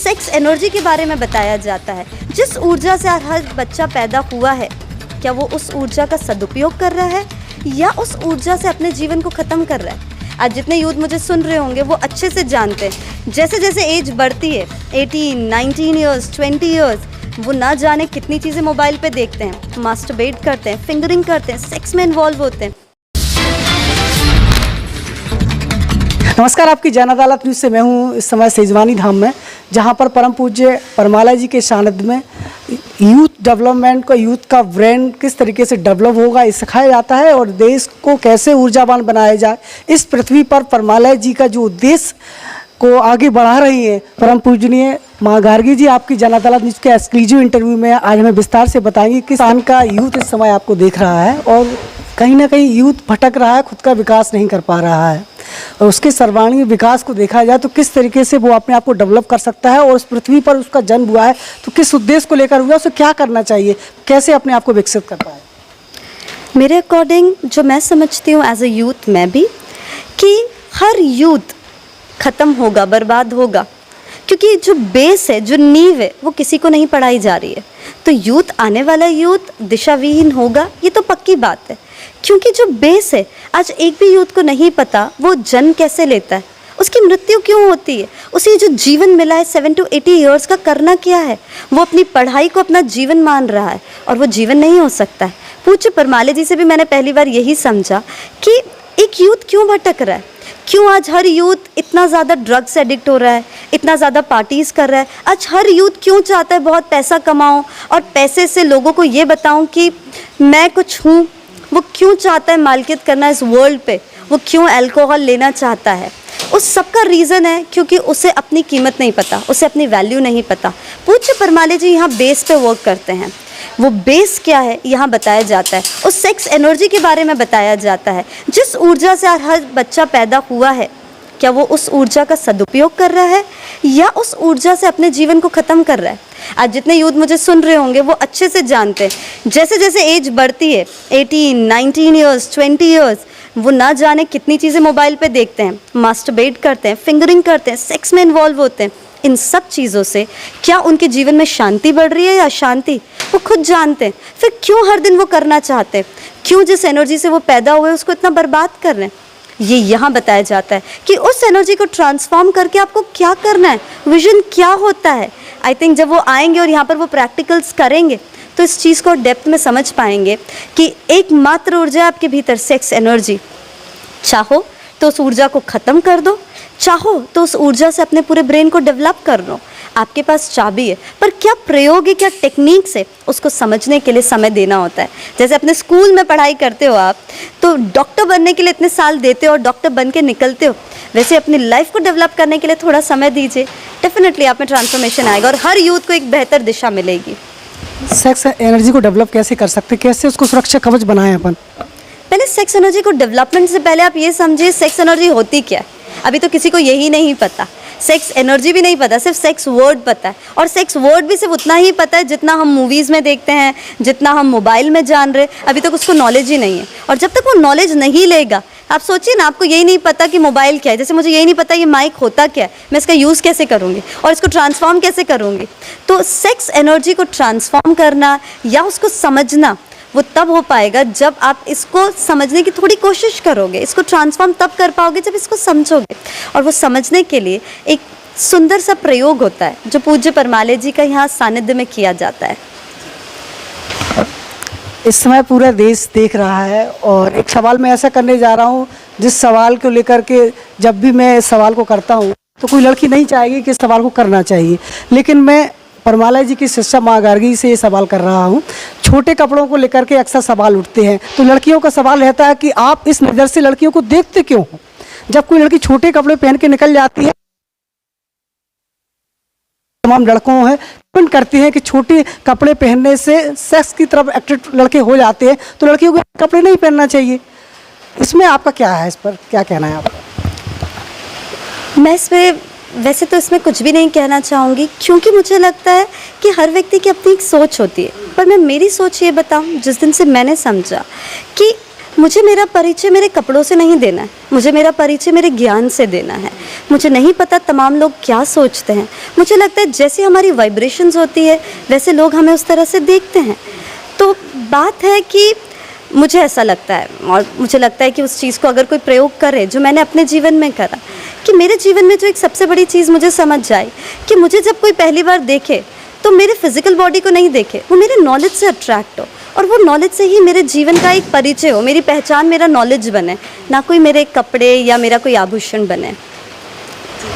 Sex energy के बारे में बताया जाता है। जिस ऊर्जा से हर बच्चा पैदा हुआ है, क्या वो उस ऊर्जा का सदुपयोग कर रहा है या उस ऊर्जा से अपने जीवन को ख़त्म कर रहा है? आज जितने यूथ मुझे सुन रहे होंगे वो अच्छे से जानते हैं, जैसे जैसे एज बढ़ती है 18, 19 ईयर्स, 20 ईयर्स, वो ना जाने कितनी चीज़ें मोबाइल पे देखते हैं, मास्टरबेट करते हैं, फिंगरिंग करते हैं, सेक्स में इन्वॉल्व होते हैं। नमस्कार, आपकी जन अदालत न्यूज़ से मैं हूं इस समय सेजवानी धाम में, जहां पर परम पूज्य परमाला जी के सानिध्य में यूथ डेवलपमेंट को, यूथ का ब्रेन किस तरीके से डेवलप होगा ये सिखाया जाता है और देश को कैसे ऊर्जावान बनाया जाए। इस पृथ्वी पर परमाला जी का जो उद्देश्य को आगे बढ़ा रही है परम पूजनीय माँ गार्गी जी, आपकी जन अदालत न्यूज़ के एक्सक्लूसिव इंटरव्यू में आज हमें विस्तार से बताएंगे किस स्थान का यूथ इस समय आपको देख रहा है और कहीं ना कहीं यूथ भटक रहा है, खुद का विकास नहीं कर पा रहा है और उसके सर्वांगीण विकास को देखा जाए तो किस तरीके से वो अपने आप को डेवलप कर सकता है और उस पृथ्वी पर उसका जन्म हुआ है तो किस उद्देश्य को लेकर हुआ, उसे क्या करना चाहिए, कैसे अपने आप को विकसित कर पाए। मेरे अकॉर्डिंग जो मैं समझती हूँ एज ए यूथ में भी, कि हर यूथ ख़त्म होगा, बर्बाद होगा, क्योंकि जो बेस है, जो नींव है, वो किसी को नहीं पढ़ाई जा रही है। तो यूथ, आने वाला यूथ दिशाविहीन होगा, ये तो पक्की बात है, क्योंकि जो बेस है आज एक भी यूथ को नहीं पता वो जन्म कैसे लेता है, उसकी मृत्यु क्यों होती है, उसे जो जीवन मिला है 7 to 80 ईयर्स का करना क्या है। वो अपनी पढ़ाई को अपना जीवन मान रहा है और वो जीवन नहीं हो सकता है। पूज्य परमाला जी से भी मैंने पहली बार यही समझा कि एक यूथ क्यों भटक रहा है, क्यों आज हर यूथ इतना ज़्यादा ड्रग्स एडिक्ट हो रहा है, इतना ज़्यादा पार्टीज़ कर रहा है। आज हर यूथ क्यों चाहता है बहुत पैसा कमाऊं और पैसे से लोगों को ये बताऊं कि मैं कुछ हूँ। वो क्यों चाहता है मालिकियत करना इस वर्ल्ड पे, वो क्यों अल्कोहल लेना चाहता है। उस सब का रीज़न है क्योंकि उसे अपनी कीमत नहीं पता, उसे अपनी वैल्यू नहीं पता। पूज्य परमाला जी यहाँ बेस पे वर्क करते हैं। वो बेस क्या है यहाँ बताया जाता है, उस सेक्स एनर्जी के बारे में बताया जाता है। जिस ऊर्जा से हर बच्चा पैदा हुआ है, क्या वो उस ऊर्जा का सदुपयोग कर रहा है या उस ऊर्जा से अपने जीवन को ख़त्म कर रहा है। आज जितने यूथ मुझे सुन रहे होंगे वो अच्छे से जानते हैं, जैसे जैसे एज बढ़ती है 18, 19 ईयर्स, 20 ईयर्स, वो ना जाने कितनी चीज़ें मोबाइल पे देखते हैं, मास्टरबेट करते हैं, फिंगरिंग करते हैं, सेक्स में इन्वॉल्व होते हैं। इन सब चीज़ों से क्या उनके जीवन में शांति बढ़ रही है या अशांति, वो खुद जानते हैं। फिर क्यों हर दिन वो करना चाहते हैं, क्यों जिस एनर्जी से वो पैदा हुए उसको इतना बर्बाद कर रहे हैं। ये यहाँ बताया जाता है कि उस एनर्जी को ट्रांसफॉर्म करके आपको क्या करना है, विजन क्या होता है। आई थिंक जब वो आएंगे और यहाँ पर वो प्रैक्टिकल्स करेंगे तो इस चीज़ को डेप्थ में समझ पाएंगे कि एकमात्र ऊर्जा है आपके भीतर, सेक्स एनर्जी। चाहो तो उस ऊर्जा को ख़त्म कर दो, चाहो तो उस ऊर्जा से अपने पूरे ब्रेन को डेवलप कर लो। आपके पास चाबी है, पर क्या प्रयोग है, क्या टेक्निक्स है, उसको समझने के लिए समय देना होता है। जैसे अपने स्कूल में पढ़ाई करते हो आप, तो डॉक्टर बनने के लिए इतने साल देते हो और डॉक्टर बन के निकलते हो, वैसे अपनी लाइफ को डेवलप करने के लिए थोड़ा समय दीजिए, डेफिनेटली आप में ट्रांसफॉर्मेशन आएगा और हर यूथ को एक बेहतर दिशा मिलेगी। सेक्स एनर्जी को डेवलप कैसे कर सकते, कैसे उसको सुरक्षा कवच बनाएं अपन? पहले सेक्स एनर्जी को डेवलपमेंट से पहले आप ये समझिए सेक्स एनर्जी होती क्या है। अभी तो किसी को यही नहीं पता, सेक्स एनर्जी भी नहीं पता, सिर्फ सेक्स वर्ड पता है। और सेक्स वर्ड भी सिर्फ उतना ही पता है जितना हम मूवीज़ में देखते हैं, जितना हम मोबाइल में जान रहे। अभी तक उसको नॉलेज ही नहीं है और जब तक वो नॉलेज नहीं लेगा, आप सोचिए ना, आपको यही नहीं पता कि मोबाइल क्या है, जैसे मुझे यही नहीं पता ये माइक होता क्या है, मैं इसका यूज़ कैसे करूँगी और इसको ट्रांसफॉर्म कैसे करूँगी। तो सेक्स एनर्जी को ट्रांसफॉर्म करना या उसको समझना वो तब हो पाएगा जब आप इसको समझने की थोड़ी कोशिश करोगे। इसको ट्रांसफॉर्म तब कर पाओगे जब इसको समझोगे। और वो समझने के लिए एक सुंदर सा प्रयोग होता है जो पूज्य परमाला जी का यहाँ सानिध्य में किया जाता है। इस समय पूरा देश देख रहा है और एक सवाल मैं ऐसा करने जा रहा हूँ जिस सवाल को लेकर के जब भी मैं इस सवाल को करता हूँ तो कोई लड़की नहीं चाहेगी कि इस सवाल को करना चाहिए, लेकिन मैं परमाला जी की शिष्या माँ गार्गी से ये सवाल कर रहा हूँ। छोटे कपड़ों को लेकर के अक्सर सवाल उठते हैं, तो लड़कियों का सवाल रहता है कि आप इस नज़र से लड़कियों को देखते क्यों हो। जब कोई लड़की छोटे कपड़े पहन के निकल जाती है, तमाम लड़कों है डिपेंड करती हैं कि छोटे कपड़े पहनने से सेक्स की तरफ एक्टिव लड़के हो जाते हैं, तो लड़कियों को कपड़े नहीं पहनना चाहिए। इसमें आपका क्या है, इस पर क्या कहना है आपका? मैं इसमें वैसे तो इसमें कुछ भी नहीं कहना चाहूँगी, क्योंकि मुझे लगता है कि हर व्यक्ति की अपनी एक सोच होती है। पर मैं मेरी सोच ये बताऊँ, जिस दिन से मैंने समझा कि मुझे मेरा परिचय मेरे कपड़ों से नहीं देना है, मुझे मेरा परिचय मेरे ज्ञान से देना है। मुझे नहीं पता तमाम लोग क्या सोचते हैं, मुझे लगता है जैसी हमारी वाइब्रेशंस होती है वैसे लोग हमें उस तरह से देखते हैं। तो बात है कि मुझे ऐसा लगता है, और मुझे लगता है कि उस चीज़ को अगर कोई प्रयोग करे जो मैंने अपने जीवन में करा, कि मेरे जीवन में जो एक सबसे बड़ी चीज़ मुझे समझ जाए कि मुझे जब कोई पहली बार देखे तो मेरे फिजिकल बॉडी को नहीं देखे, वो मेरे नॉलेज से अट्रैक्ट हो, और वो नॉलेज से ही मेरे जीवन का एक परिचय हो, मेरी पहचान मेरा नॉलेज बने, ना कोई मेरे कपड़े या मेरा कोई आभूषण बने।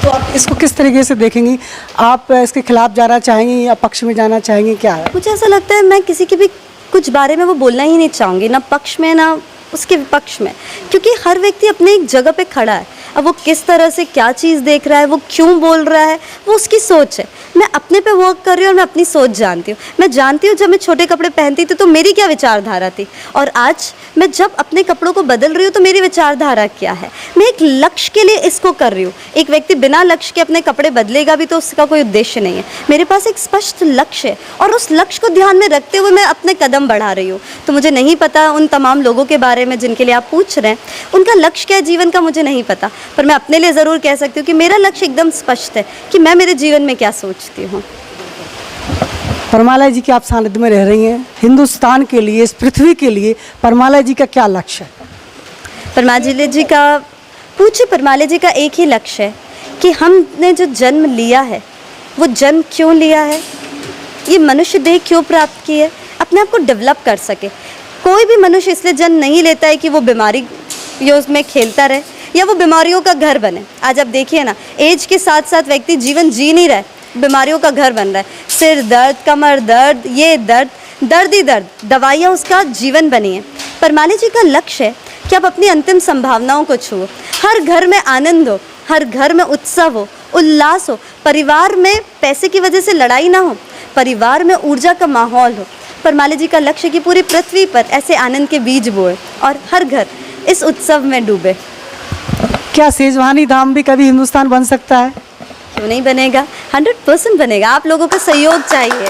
तो आप इसको किस तरीके से देखेंगी? आप इसके खिलाफ जाना चाहेंगी या पक्ष में जाना चाहेंगी, क्या है? मुझे ऐसा लगता है मैं किसी के भी कुछ बारे में वो बोलना ही नहीं चाहूँगी, ना पक्ष में ना उसके विपक्ष में, क्योंकि हर व्यक्ति अपने एक जगह पे खड़ा है। अब वो किस तरह से क्या चीज़ देख रहा है, वो क्यों बोल रहा है, वो उसकी सोच है। मैं अपने पे वर्क कर रही हूँ और मैं अपनी सोच जानती हूँ। मैं जानती हूँ जब मैं छोटे कपड़े पहनती थी तो मेरी क्या विचारधारा थी, और आज मैं जब अपने कपड़ों को बदल रही हूँ तो मेरी विचारधारा क्या है। मैं एक लक्ष्य के लिए इसको कर रही हूँ। एक व्यक्ति बिना लक्ष्य के अपने कपड़े बदलेगा भी तो उसका कोई उद्देश्य नहीं है। मेरे पास एक स्पष्ट लक्ष्य है और उस लक्ष्य को ध्यान में रखते हुए मैं अपने कदम बढ़ा रही हूँ। तो मुझे नहीं पता उन तमाम लोगों के बारे में जिनके लिए आप पूछ रहे हैं, उनका लक्ष्य क्या है जीवन का मुझे नहीं पता, पर मैं अपने लिए ज़रूर कह सकती हूँ कि मेरा लक्ष्य एकदम स्पष्ट है कि मैं मेरे जीवन में क्या सोचती हूँ। परमालय जी के आप सानिध्य में रह रही हैं, हिंदुस्तान के लिए, इस पृथ्वी के लिए परमालय जी का क्या लक्ष्य है? परमालय जी का पूछे, परमालय जी का एक ही लक्ष्य है कि हमने जो जन्म लिया है वो जन्म क्यों लिया है, ये मनुष्य देह क्यों प्राप्त की है, अपने आप को डेवलप कर सके। कोई भी मनुष्य इसलिए जन्म नहीं लेता है कि वो बीमारी में खेलता रहे या वो बीमारियों का घर बने। आज आप देखिए ना, एज के साथ साथ व्यक्ति जीवन जी नहीं रहा है, बीमारियों का घर बन रहा है। सिर दर्द, कमर दर्द, ये दर्द, दर्द ही दर्द, दवाइयाँ उसका जीवन बनी है। परमालय जी का लक्ष्य है कि आप अपनी अंतिम संभावनाओं को छुओ, हर घर में आनंद हो, हर घर में उत्सव हो, उल्लास हो, परिवार में पैसे की वजह से लड़ाई ना हो, परिवार में ऊर्जा का माहौल हो। परमालय जी का लक्ष्य कि पूरी पृथ्वी पर ऐसे आनंद के बीज बोए और हर घर इस उत्सव में डूबे। क्या सेजवानी धाम भी कभी हिंदुस्तान बन सकता है? क्यों नहीं बनेगा, 100% बनेगा। आप लोगों का सहयोग चाहिए,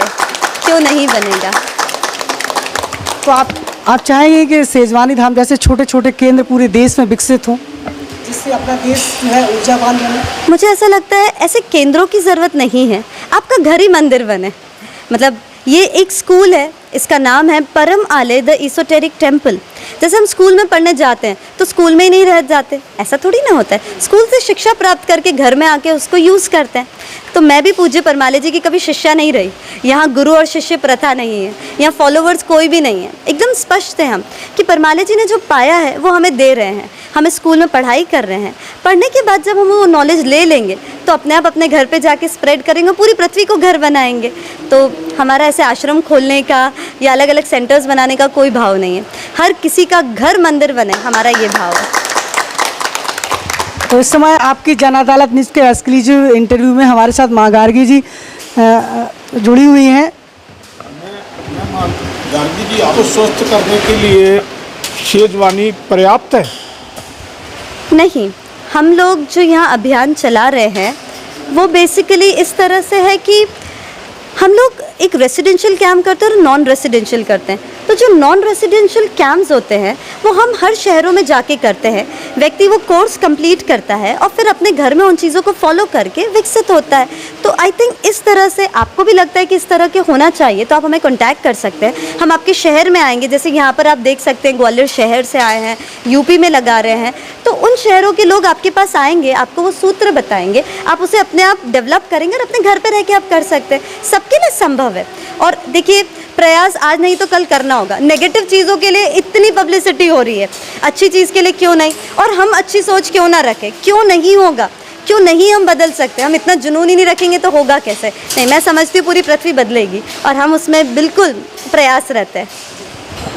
क्यों नहीं बनेगा। तो आप चाहेंगे कि सेजवानी धाम जैसे छोटे छोटे केंद्र पूरे देश में विकसित हों, जिससे अपना देश जो है ऊर्जावान बने? मुझे ऐसा लगता है ऐसे केंद्रों की ज़रूरत नहीं है, आपका घर ही मंदिर बने। मतलब ये एक स्कूल है, इसका नाम है परम आलय द ईसोटेरिक टेम्पल। जैसे हम स्कूल में पढ़ने जाते हैं तो स्कूल में ही नहीं रह जाते, ऐसा थोड़ी ना होता है। स्कूल से शिक्षा प्राप्त करके घर में आके उसको यूज़ करते हैं। तो मैं भी पूज्य परमालय जी की कभी शिष्या नहीं रही। यहाँ गुरु और शिष्य प्रथा नहीं है, यहाँ फॉलोवर्स कोई भी नहीं है। एकदम स्पष्ट है हम कि परमालय जी ने जो पाया है वो हमें दे रहे हैं। हमें स्कूल में पढ़ाई कर रहे हैं, पढ़ने के बाद जब हम वो नॉलेज ले लेंगे तो अपने आप अपने घर पे जाके स्प्रेड करेंगे, पूरी पृथ्वी को घर बनाएंगे। तो हमारा ऐसे आश्रम खोलने का या अलग अलग सेंटर्स बनाने का कोई भाव नहीं है। हर किसी का घर मंदिर बने, हमारा ये भाव है। तो इस समय आपकी जन अदालत न्यूज़ के एक्सक्लूसिव इंटरव्यू में हमारे साथ माँ गार्गी जी जुड़ी हुई हैं। गार्गी जी, आपको स्वस्थ करने के लिए सेजवानी पर्याप्त है? नहीं, हम लोग जो यहाँ अभियान चला रहे हैं वो बेसिकली इस तरह से है कि हम लोग एक रेसिडेंशियल कैंप करते हैं और नॉन रेसिडेंशियल करते हैं। तो जो नॉन रेसिडेंशियल कैंप्स होते हैं वो हम हर शहरों में जाके करते हैं। व्यक्ति वो कोर्स कंप्लीट करता है और फिर अपने घर में उन चीज़ों को फॉलो करके विकसित होता है। तो आई थिंक इस तरह से आपको भी लगता है कि इस तरह के होना चाहिए तो आप हमें कॉन्टैक्ट कर सकते हैं। हम आपके शहर में आएंगे, जैसे यहाँ पर आप देख सकते हैं ग्वालियर शहर से आए हैं, यूपी में लगा रहे हैं, तो उन शहरों के लोग आपके पास आएंगे, आपको वो सूत्र बताएंगे, आप उसे अपने आप डेवलप करेंगे और अपने घर पर रह के आप कर सकते हैं। सबके लिए संभव है। और देखिए, प्रयास आज नहीं तो कल करना होगा। नेगेटिव चीज़ों के लिए इतनी पब्लिसिटी हो रही है, अच्छी चीज़ के लिए क्यों नहीं? और हम अच्छी सोच क्यों ना रखें? क्यों नहीं होगा? क्यों नहीं हम बदल सकते? हम इतना जुनून ही नहीं रखेंगे तो होगा कैसे? नहीं, मैं समझती हूँ पूरी पृथ्वी बदलेगी और हम उसमें बिल्कुल प्रयास रहते हैं।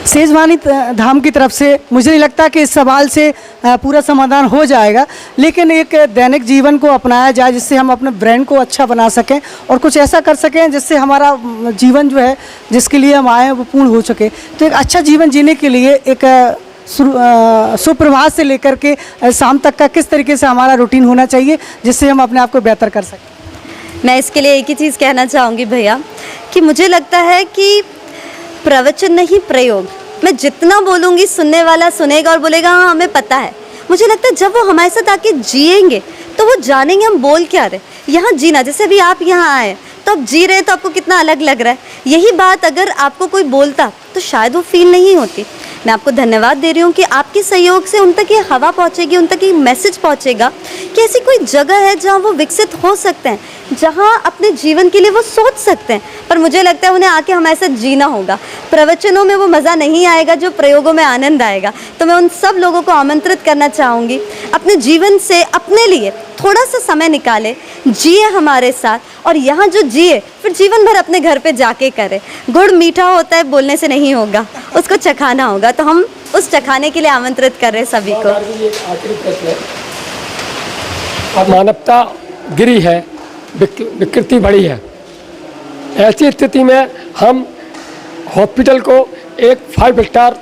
सेजवानी धाम की तरफ से मुझे नहीं लगता कि इस सवाल से पूरा समाधान हो जाएगा, लेकिन एक दैनिक जीवन को अपनाया जाए जिससे हम अपने ब्रेन को अच्छा बना सकें और कुछ ऐसा कर सकें जिससे हमारा जीवन जो है जिसके लिए हम आए हैं वो पूर्ण हो सके। तो एक अच्छा जीवन जीने के लिए एक सुप्रभात से लेकर के शाम तक का किस तरीके से हमारा रूटीन होना चाहिए जिससे हम अपने आप को बेहतर कर सकें। मैं इसके लिए एक ही चीज़ कहना चाहूँगी भैया कि मुझे लगता है कि प्रवचन नहीं प्रयोग, मैं जितना बोलूँगी सुनने वाला सुनेगा और बोलेगा हाँ हमें पता है। मुझे लगता है जब वो हमारे साथ आके जिएंगे तो वो जानेंगे हम बोल क्या रहे। यहाँ जीना, जैसे अभी आप यहाँ आए तो आप जी रहे हैं तो आपको कितना अलग लग रहा है। यही बात अगर आपको कोई बोलता तो शायद वो फील नहीं होती। मैं आपको धन्यवाद दे रही हूँ कि आपके सहयोग से उन तक ये हवा पहुँचेगी, उन तक ये मैसेज पहुँचेगा कि ऐसी कोई जगह है जहाँ वो विकसित हो सकते हैं, जहाँ अपने जीवन के लिए वो सोच सकते हैं। पर मुझे लगता है उन्हें आके हमारे साथ जीना होगा। प्रवचनों में वो मज़ा नहीं आएगा जो प्रयोगों में आनंद आएगा। तो मैं उन सब लोगों को आमंत्रित करना चाहूँगी, अपने जीवन से अपने लिए थोड़ा सा समय निकाले, जिए हमारे साथ, और यहाँ जो जिए फिर जीवन भर अपने घर पे जाके करे। गुड़ मीठा होता है, बोलने से नहीं होगा, उसको चखाना होगा। तो हम उस चखाने के लिए आमंत्रित कर रहे हैं सभी को। आखिरी प्रश्न है, अब मानवता गिरी है, विकृति बढ़ी है, ऐसी स्थिति में हम हॉस्पिटल को एक 5 स्टार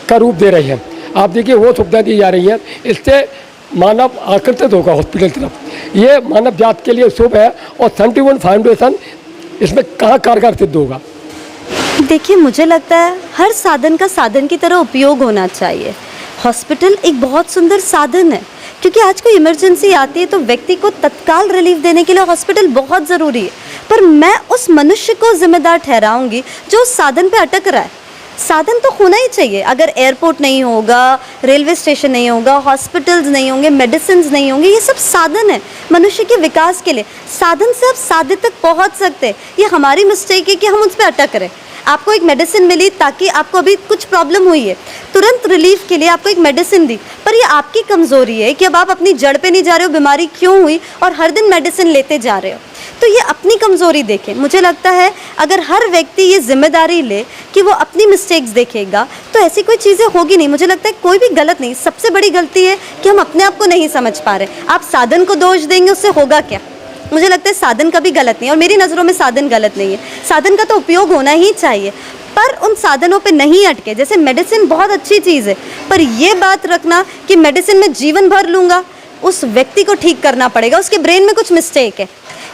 का रूप दे रही हैं। आप देखिए वो सुविधा दी जा रही है, इससे मानव आकर्षित होगा हॉस्पिटल की तरफ। ये मानव जात के लिए शुभ है। और 71 फाउंडेशन इसमें कहाँ कारगर सिद्ध होगा? देखिए, मुझे लगता है हर साधन का साधन की तरह उपयोग होना चाहिए। हॉस्पिटल एक बहुत सुंदर साधन है, क्योंकि आज कोई इमरजेंसी आती है तो व्यक्ति को तत्काल रिलीफ देने के लिए हॉस्पिटल बहुत ज़रूरी है। पर मैं उस मनुष्य को जिम्मेदार ठहराऊंगी जो उस साधन पे अटक रहा है। साधन तो होना ही चाहिए। अगर एयरपोर्ट नहीं होगा, रेलवे स्टेशन नहीं होगा, हॉस्पिटल्स नहीं होंगे, मेडिसिन नहीं होंगे, ये सब साधन है मनुष्य के विकास के लिए। साधन से आप साध्य तक पहुंच सकते हैं। ये हमारी मिस्टेक है कि हम उस पर अटक रहे। आपको एक मेडिसिन मिली ताकि आपको अभी कुछ प्रॉब्लम हुई है, तुरंत रिलीफ के लिए आपको एक मेडिसिन दी, पर ये आपकी कमज़ोरी है कि अब आप अपनी जड़ पे नहीं जा रहे हो, बीमारी क्यों हुई, और हर दिन मेडिसिन लेते जा रहे हो। तो ये अपनी कमज़ोरी देखें। मुझे लगता है अगर हर व्यक्ति ये जिम्मेदारी ले कि वो अपनी मिस्टेक्स देखेगा तो ऐसी कोई चीज़ें होगी नहीं। मुझे लगता है कोई भी गलत नहीं। सबसे बड़ी गलती है कि हम अपने आप को नहीं समझ पा रहे। आप साधन को दोष देंगे, उससे होगा क्या? मुझे लगता है साधन कभी गलत नहीं है, और मेरी नज़रों में साधन गलत नहीं है। साधन का तो उपयोग होना ही चाहिए, पर उन साधनों पे नहीं अटके। जैसे मेडिसिन बहुत अच्छी चीज़ है, पर ये बात रखना कि मेडिसिन में जीवन भर लूँगा, उस व्यक्ति को ठीक करना पड़ेगा। उसके ब्रेन में कुछ मिस्टेक है,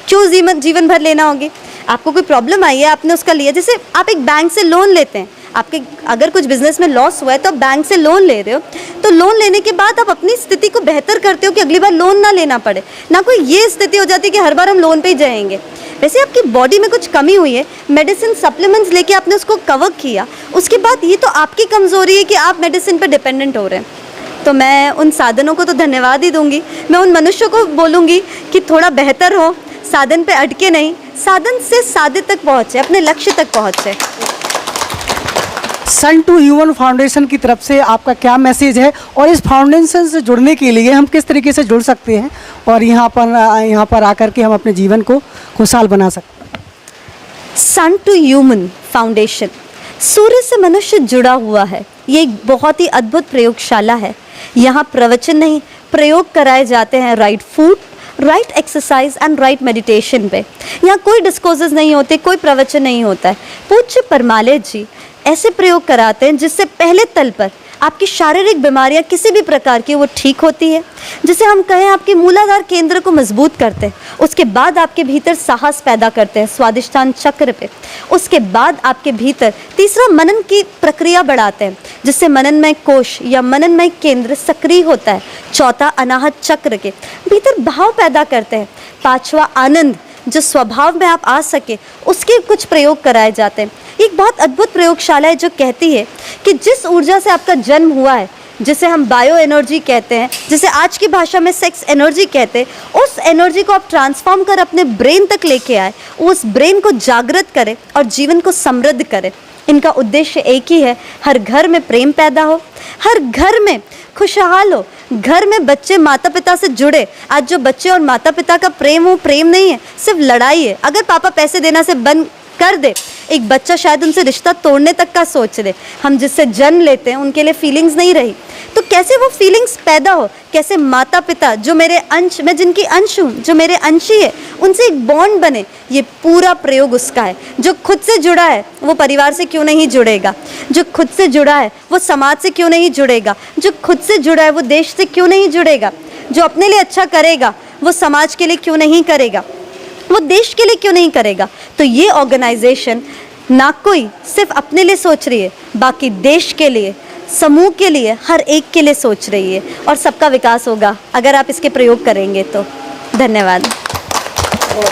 क्यों जीवन भर लेना होगी? आपको कोई प्रॉब्लम आई है, आपने उसका लिया। जैसे आप एक बैंक से लोन लेते हैं, आपके अगर कुछ बिजनेस में लॉस हुआ है तो आप बैंक से लोन ले रहे हो, तो लोन लेने के बाद आप अपनी स्थिति को बेहतर करते हो कि अगली बार लोन ना लेना पड़े। ना कोई ये स्थिति हो जाती है कि हर बार हम लोन पे ही जाएंगे। वैसे आपकी बॉडी में कुछ कमी हुई है, मेडिसिन सप्लीमेंट्स लेके आपने उसको कवर किया, उसके बाद ये तो आपकी कमज़ोरी है कि आप मेडिसिन पर डिपेंडेंट हो रहे हैं। तो मैं उन साधनों को तो धन्यवाद ही दूंगी। मैं उन मनुष्यों को बोलूँगी कि थोड़ा बेहतर हो, साधन पे अटके नहीं, साधन से साध्य तक पहुँचे, अपने लक्ष्य तक पहुँचे। सन टू ह्यूमन फाउंडेशन की तरफ से आपका क्या मैसेज है, और इस फाउंडेशन से जुड़ने के लिए हम किस तरीके से जुड़ सकते हैं और यहाँ पर आकर के हम अपने जीवन को खुशहाल बना सकते हैं? सन टू ह्यूमन फाउंडेशन सूर्य से मनुष्य जुड़ा हुआ है। ये एक बहुत ही अद्भुत प्रयोगशाला है। यहाँ प्रवचन नहीं, प्रयोग कराए जाते हैं right food, right exercise and right meditation पे। यहाँ कोई डिस्कोर्सेस नहीं होते, कोई प्रवचन नहीं होता है। पूज्य परमालय जी ऐसे प्रयोग कराते हैं जिससे पहले तल पर आपकी शारीरिक बीमारियां किसी भी प्रकार की वो ठीक होती है। जिसे हम कहें आपके मूलाधार केंद्र को मजबूत करते हैं, उसके बाद आपके भीतर साहस पैदा करते हैं स्वादिष्ठान चक्र पे। उसके बाद आपके भीतर तीसरा मनन की प्रक्रिया बढ़ाते हैं, जिससे मननमय कोश या मननमय केंद्र सक्रिय होता है। चौथा अनाहत चक्र के भीतर भाव पैदा करते हैं। पांचवा आनंद, जो स्वभाव में आप आ सके, उसके कुछ प्रयोग कराए जाते हैं। एक बहुत अद्भुत प्रयोगशाला है जो कहती है कि जिस ऊर्जा से आपका जन्म हुआ है, जिसे हम बायो एनर्जी कहते हैं, जिसे आज की भाषा में सेक्स एनर्जी कहते हैं, उस एनर्जी को आप ट्रांसफॉर्म कर अपने ब्रेन तक लेके आए, उस ब्रेन को जागृत करें और जीवन को समृद्ध करें। इनका उद्देश्य एक ही है, हर घर में प्रेम पैदा हो, हर घर में खुशहाल हो, घर में बच्चे माता पिता से जुड़े। आज जो बच्चे और माता पिता का प्रेम हो, प्रेम नहीं है, सिर्फ लड़ाई है। अगर पापा पैसे देना से बंद कर दे, एक बच्चा शायद उनसे रिश्ता तोड़ने तक का सोच ले। हम जिससे जन्म लेते हैं उनके लिए फीलिंग्स नहीं रही, तो कैसे वो फीलिंग्स पैदा हो? कैसे माता पिता जो मेरे अंश, मैं जिनकी अंश हूँ, जो मेरे अंशी है, उनसे एक बॉन्ड बने। ये पूरा प्रयोग उसका है। जो खुद से जुड़ा है वो परिवार से क्यों नहीं जुड़ेगा? जो खुद से जुड़ा है वो समाज से क्यों नहीं जुड़ेगा? जो खुद से जुड़ा है वो देश से क्यों नहीं जुड़ेगा? जो अपने लिए अच्छा करेगा वो समाज के लिए क्यों नहीं करेगा? वो देश के लिए क्यों नहीं करेगा? तो ये ऑर्गेनाइजेशन ना कोई सिर्फ अपने लिए सोच रही है, बाकी देश के लिए, समूह के लिए, हर एक के लिए सोच रही है और सबका विकास होगा अगर आप इसके प्रयोग करेंगे तो। धन्यवाद।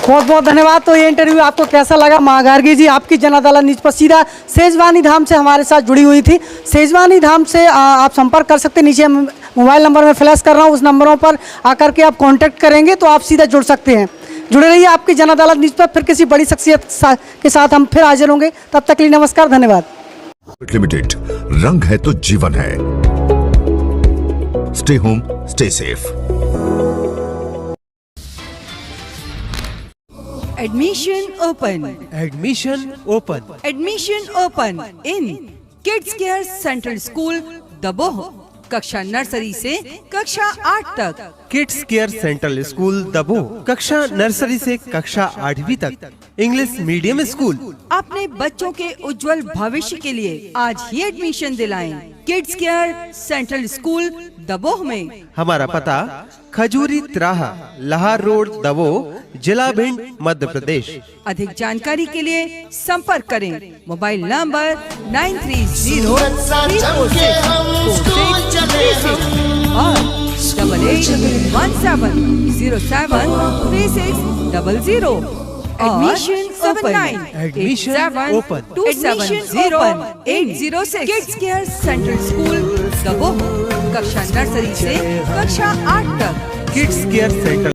बहुत बहुत धन्यवाद। तो ये इंटरव्यू आपको कैसा लगा? माँ गार्गी जी आपकी जन अदालत न्यूज पर सीधा सेजवानी धाम से हमारे साथ जुड़ी हुई थी। सेजवानी धाम से आप संपर्क कर सकते हैं, नीचे मोबाइल नंबर में फ्लैश कर रहा हूँ, उस नंबरों पर आकर के आप कांटेक्ट करेंगे तो आप सीधा जुड़ सकते हैं। जुड़े रहिए आपकी जन अदालत न्यूज पर, फिर किसी बड़ी शख्सियत के साथ हम फिर हाजिर होंगे। तब तक के लिए नमस्कार, धन्यवाद। लिमिटेड, रंग है तो जीवन है। Stay home, stay safe. Admission open. Admission open. Admission open in Kids Care Central School, Daboh. कक्षा नर्सरी से कक्षा 8 तक। Kids Care Central School Daboh, कक्षा नर्सरी से कक्षा 8वीं तक। English medium school. अपने बच्चों के उज्जवल भविष्य के लिए आज ही एडमिशन दिलाएं। Kids Care Central School Daboh में। हमारा पता खजूरी तिराहा, लाहौर रोड, दबोह, जिला भिंड, मध्य प्रदेश। अधिक जानकारी के लिए संपर्क करें। मोबाइल नंबर 9303464636 और 8817073600। Admission open. Admission open. 270806। Kids Care Central School Daboh, कक्षा नर्सरी से कक्षा 8 तक। Kids Care central